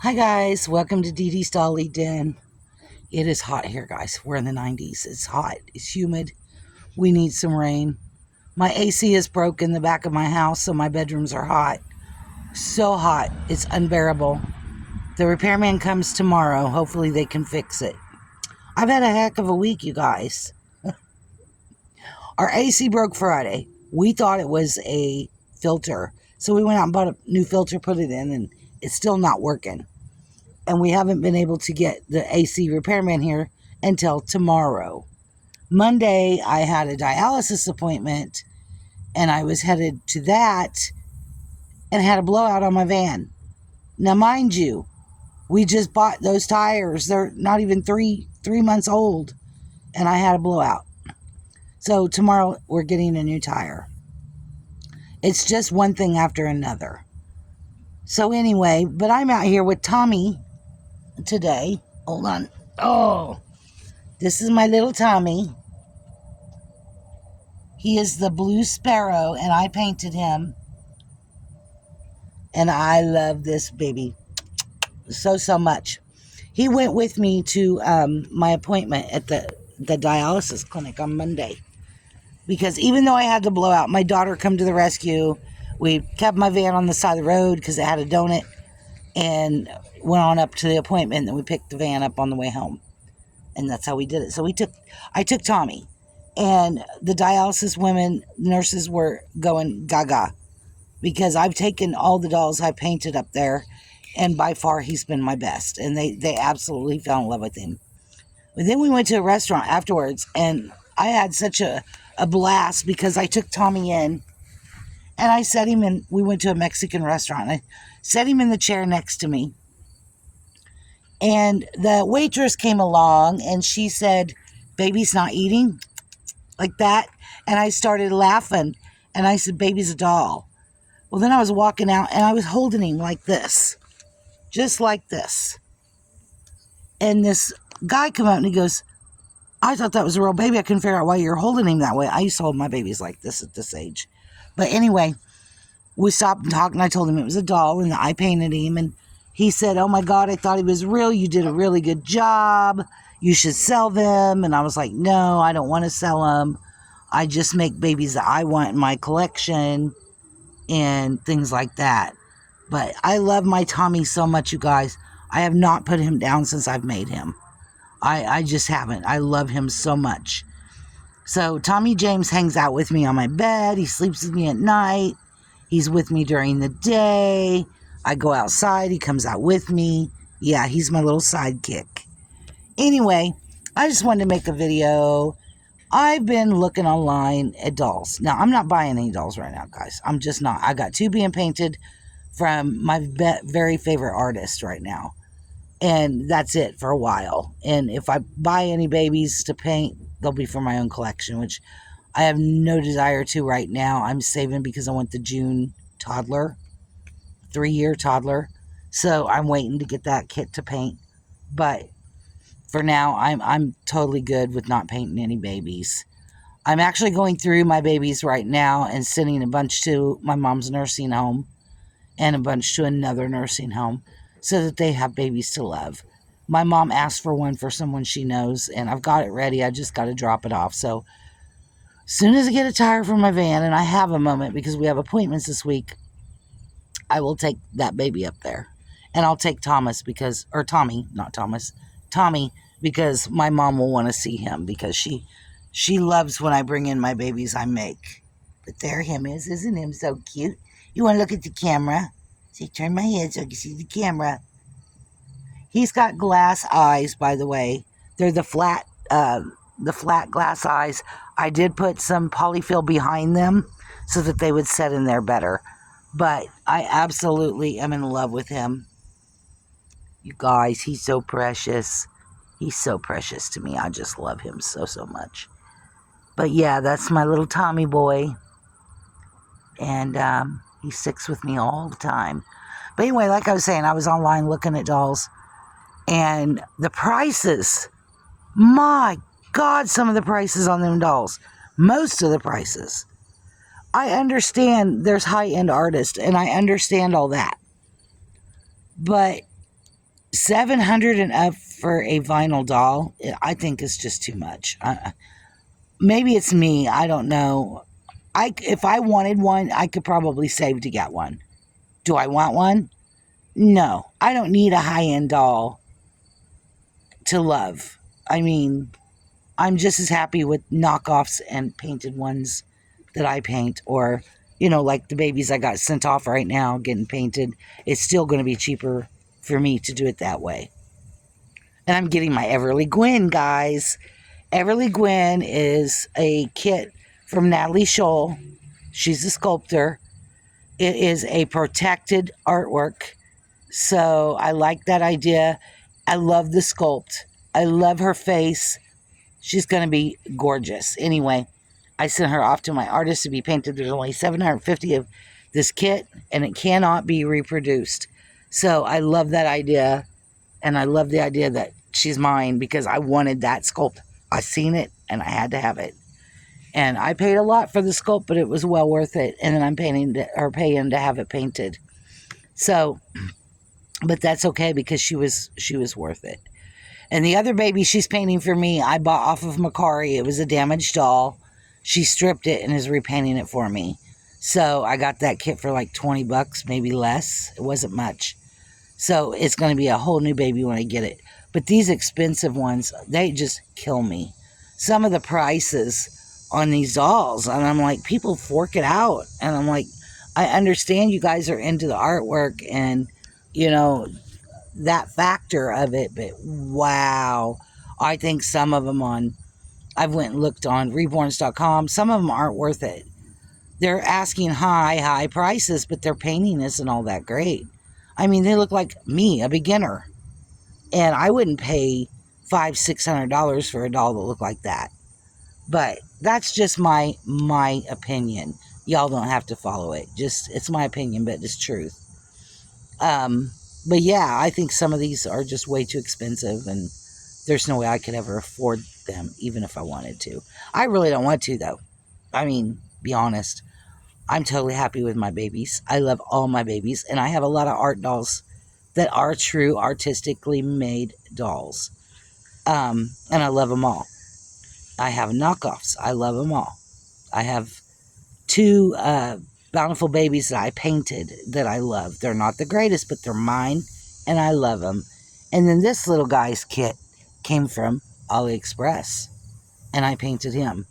Hi guys, welcome to Dee Dee's Dolly Den. It is hot here, guys. We're in the 90s. It's hot. It's humid. We need some rain. My AC is broke in the back of my house, so my bedrooms are hot. So hot. It's unbearable. The repairman comes tomorrow. Hopefully they can fix it. I've had a heck of a week, you guys. Our AC broke Friday. We thought it was a filter. So we went out and bought a new filter, put it in, and it's still not working. And we haven't been able to get the AC repairman here until tomorrow. Monday, I had a dialysis appointment, and I was headed to that and had a blowout on my van. Now, mind you, we just bought those tires. They're not even three months old, and I had a blowout. So tomorrow, we're getting a new tire. It's just one thing after another. So anyway, but I'm out here with Tommy today. Hold on. Oh, this is my little Tommy. He is the blue sparrow, and I painted him. And I love this baby so much. He went with me to my appointment at the dialysis clinic on Monday. Because even though I had the blowout, my daughter come to the rescue. We kept my van on the side of the road because it had a donut, and went on up to the appointment. And then we picked the van up on the way home. And that's how we did it. So I took Tommy. And the dialysis women, nurses were going gaga. Because I've taken all the dolls I painted up there. And by far, he's been my best. And they absolutely fell in love with him. But then we went to a restaurant afterwards. And I had such a blast because I took Tommy in. And I set him in. We went to a Mexican restaurant. I set him in the chair next to me. And the waitress came along and she said, "Baby's not eating," like that. And I started laughing. And I said, "Baby's a doll." Well, then I was walking out and I was holding him like this. Just like this. And this guy come out and he goes, "I thought that was a real baby. I couldn't figure out why you're holding him that way." I used to hold my babies like this at this age. But anyway, we stopped and talked, and I told him it was a doll, and I painted him. And he said, "Oh my God, I thought he was real. You did a really good job. You should sell them." And I was like, "No, I don't want to sell them. I just make babies that I want in my collection and things like that." But I love my Tommy so much, you guys. I have not put him down since I've made him. I just haven't. I love him so much. So Tommy James hangs out with me on my bed. He sleeps with me at night. He's with me during the day. I go outside. He comes out with me. Yeah, he's my little sidekick. Anyway, I just wanted to make a video. I've been looking online at dolls. Now, I'm not buying any dolls right now, guys. I'm just not. I got two being painted from my very favorite artist right now. And that's it for a while. And if I buy any babies to paint, they'll be for my own collection, which I have no desire to right now. I'm saving because I want the June toddler, 3-year toddler. So I'm waiting to get that kit to paint. But for now, I'm totally good with not painting any babies. I'm actually going through my babies right now and sending a bunch to my mom's nursing home and a bunch to another nursing home so that they have babies to love. My mom asked for one for someone she knows, and I've got it ready. I just got to drop it off. So as soon as I get a tire for my van, and I have a moment because we have appointments this week, I will take that baby up there. And I'll take Tommy, because my mom will want to see him because she loves when I bring in my babies I make. But there him is. Isn't him so cute? You want to look at the camera? See, turn my head so I can see the camera. He's got glass eyes, by the way. They're the flat glass eyes. I did put some polyfill behind them so that they would set in there better. But I absolutely am in love with him. You guys, he's so precious. He's so precious to me. I just love him so much. But yeah, that's my little Tommy boy. And he sticks with me all the time. But anyway, like I was saying, I was online looking at dolls. And the prices, my God, some of the prices on them dolls. Most of the prices. I understand there's high-end artists, and I understand all that. But $700 and up for a vinyl doll, I think is just too much. Maybe it's me. I don't know. If I wanted one, I could probably save to get one. Do I want one? No. I don't need a high-end doll to love. I mean, I'm just as happy with knockoffs and painted ones that I paint, or, like the babies I got sent off right now getting painted. It's still going to be cheaper for me to do it that way. And I'm getting my Everly Gwyn, guys. Everly Gwyn is a kit from Natalie Scholl. She's a sculptor. It is a protected artwork. So I like that idea. I love the sculpt. I love her face. She's going to be gorgeous. Anyway, I sent her off to my artist to be painted. There's only 750 of this kit, and it cannot be reproduced. So I love that idea, and I love the idea that she's mine because I wanted that sculpt. I seen it, and I had to have it. And I paid a lot for the sculpt, but it was well worth it. And then I'm paying to have it painted. So, but that's okay because she was worth it. And the other baby she's painting for me, I bought off of Macari. It was a damaged doll. She stripped it and is repainting it for me. So I got that kit for like $20, maybe less. It wasn't much. So it's going to be a whole new baby when I get it. But these expensive ones, they just kill me. Some of the prices on these dolls, and I'm like, people fork it out. And I'm like, I understand you guys are into the artwork and, that factor of it, but wow. I think some of them I've went and looked on reborns.com, some of them aren't worth it. They're asking high prices, but their painting isn't all that great. I mean, they look like me, a beginner. And I wouldn't pay $500-$600 for a doll that looked like that. But that's just my opinion. Y'all don't have to follow it. It's my opinion, but it's truth. But yeah, I think some of these are just way too expensive, and there's no way I could ever afford them, even if I wanted to. I really don't want to, though. I mean, be honest. I'm totally happy with my babies. I love all my babies, and I have a lot of art dolls that are true artistically made dolls. And I love them all. I have knockoffs. I love them all. I have 2 Bountiful babies that I painted that I love. They're not the greatest, but they're mine, and I love them. And then this little guy's kit came from AliExpress, and I painted him,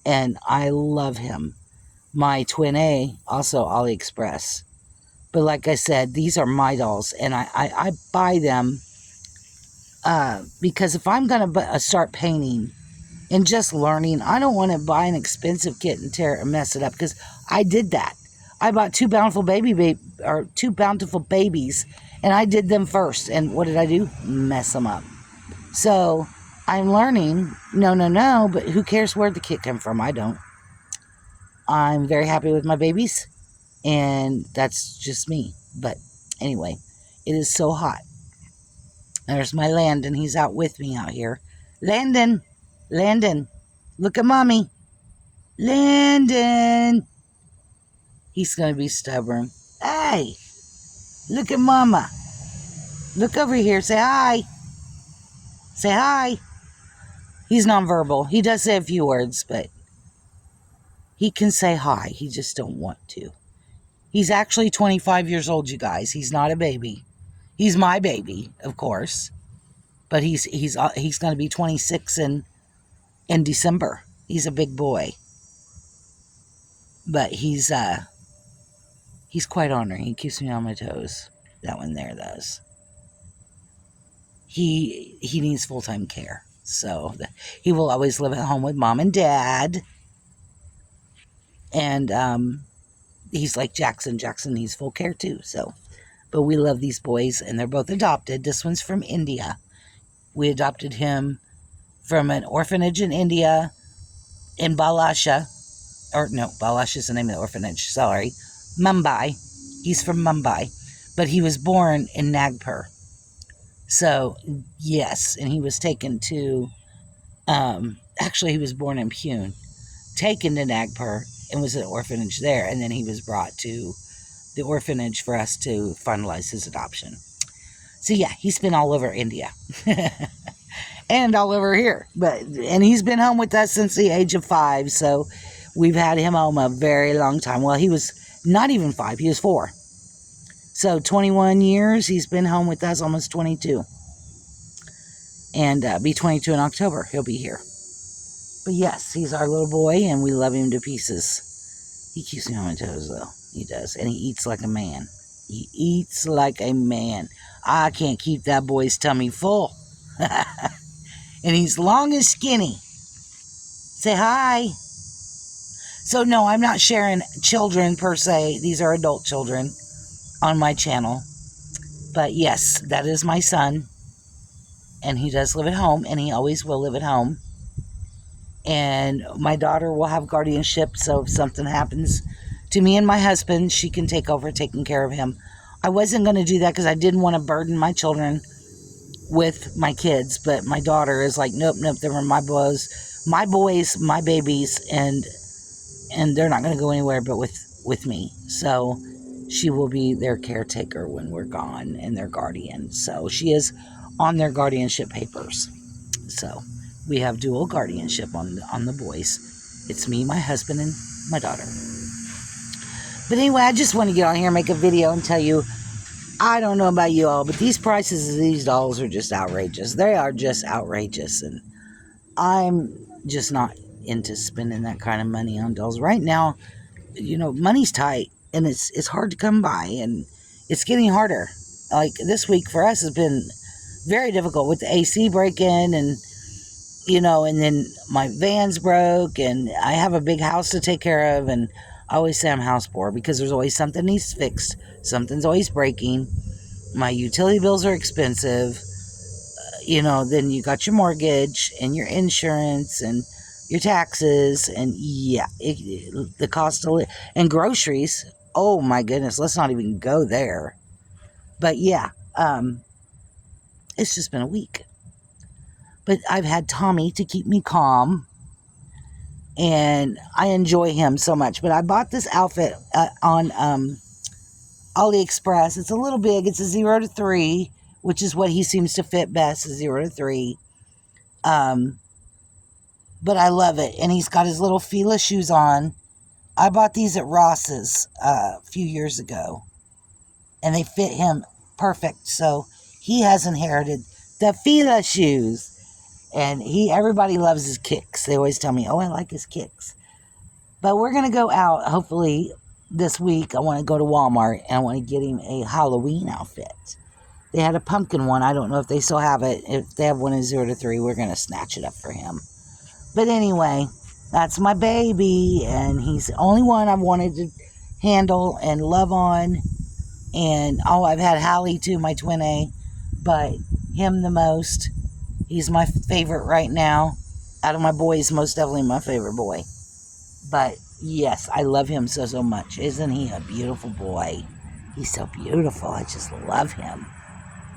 and I love him. My twin A, also AliExpress. But like I said, these are my dolls, and I buy them because if I'm going to start painting and just learning, I don't want to buy an expensive kit and mess it up, because I did that. I bought 2 Bountiful 2 Bountiful babies, and I did them first. And what did I do? Mess them up. So I'm learning. No, but who cares where the kit came from? I don't. I'm very happy with my babies, and that's just me. But anyway, it is so hot. There's my Landon. He's out with me out here. Landon, look at mommy. Landon. He's going to be stubborn. Hey, look at mama. Look over here. Say hi. Say hi. He's nonverbal. He does say a few words, but he can say hi. He just don't want to. He's actually 25 years old, you guys. He's not a baby. He's my baby, of course. But he's going to be 26 in December. He's a big boy. But he's quite ornery. He keeps me on my toes. That one there does. He needs full-time care. So he will always live at home with mom and dad. And he's like Jackson. Jackson needs full care too. So, but we love these boys, and they're both adopted. This one's from India. We adopted him from an orphanage in India, in Balasha. Or no, Balasha is the name of the orphanage. Sorry. Mumbai. He's from Mumbai. But he was born in Nagpur. So, yes. And he was taken to, actually he was born in Pune. Taken to Nagpur and was at an orphanage there. And then he was brought to the orphanage for us to finalize his adoption. So yeah, he's been all over India. And all over here. And he's been home with us since the age of 5, so we've had him home a very long time. Well, he was not even 5, he was 4. So 21 years, he's been home with us, almost 22. And be 22 in October, he'll be here. But yes, he's our little boy, and we love him to pieces. He keeps me on my toes, though. He does. And he eats like a man. He eats like a man. I can't keep that boy's tummy full. And he's long and skinny. Say hi. So no, I'm not sharing children per se. These are adult children on my channel. But yes, that is my son. And he does live at home, and he always will live at home. And my daughter will have guardianship, so if something happens to me and my husband, she can take over taking care of him. I wasn't going to do that because I didn't want to burden my children with my kids, but my daughter is like, nope, they were my boys, my babies, and they're not going to go anywhere but with me. So she will be their caretaker when we're gone and their guardian. So she is on their guardianship papers. So we have dual guardianship on the boys. It's me, my husband, and my daughter. But anyway, I just want to get on here and make a video and tell you, I don't know about you all, but these prices of these dolls are just outrageous. They are just outrageous, and I'm just not into spending that kind of money on dolls. Right now, money's tight, and it's hard to come by, and it's getting harder. Like this week for us has been very difficult with the AC break-in, and and then my van's broke, and I have a big house to take care of, and I always say I'm house poor because there's always something needs fixed. Something's always breaking. My utility bills are expensive. Then you got your mortgage and your insurance and your taxes, and yeah, the cost of and groceries. Oh my goodness, let's not even go there. But yeah, it's just been a week. But I've had Tommy to keep me calm, and I enjoy him so much. But I bought this outfit on AliExpress. It's a little big. It's a 0 to 3, which is what he seems to fit best, is 0 to 3. But I love it. And he's got his little Fila shoes on. I bought these at Ross's a few years ago, and they fit him perfect. So he has inherited the Fila shoes. And everybody loves his kicks. They always tell me, oh, I like his kicks. But we're going to go out, hopefully, this week. I want to go to Walmart, and I want to get him a Halloween outfit. They had a pumpkin one. I don't know if they still have it. If they have one in 0 to 3, we're going to snatch it up for him. But anyway, that's my baby, and he's the only one I've wanted to handle and love on. And, I've had Hallie too, my twin A, but him the most. He's my favorite right now. Out of my boys, most definitely my favorite boy. But yes, I love him so much. Isn't he a beautiful boy? He's so beautiful. I just love him.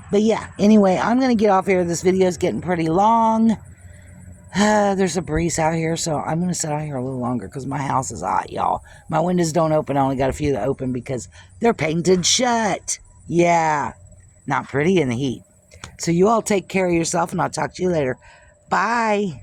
But yeah, anyway, I'm going to get off here. This video is getting pretty long. There's a breeze out here, so I'm going to sit out here a little longer because my house is hot, y'all. My windows don't open. I only got a few that open because they're painted shut. Yeah, not pretty in the heat. So you all take care of yourself, and I'll talk to you later. Bye.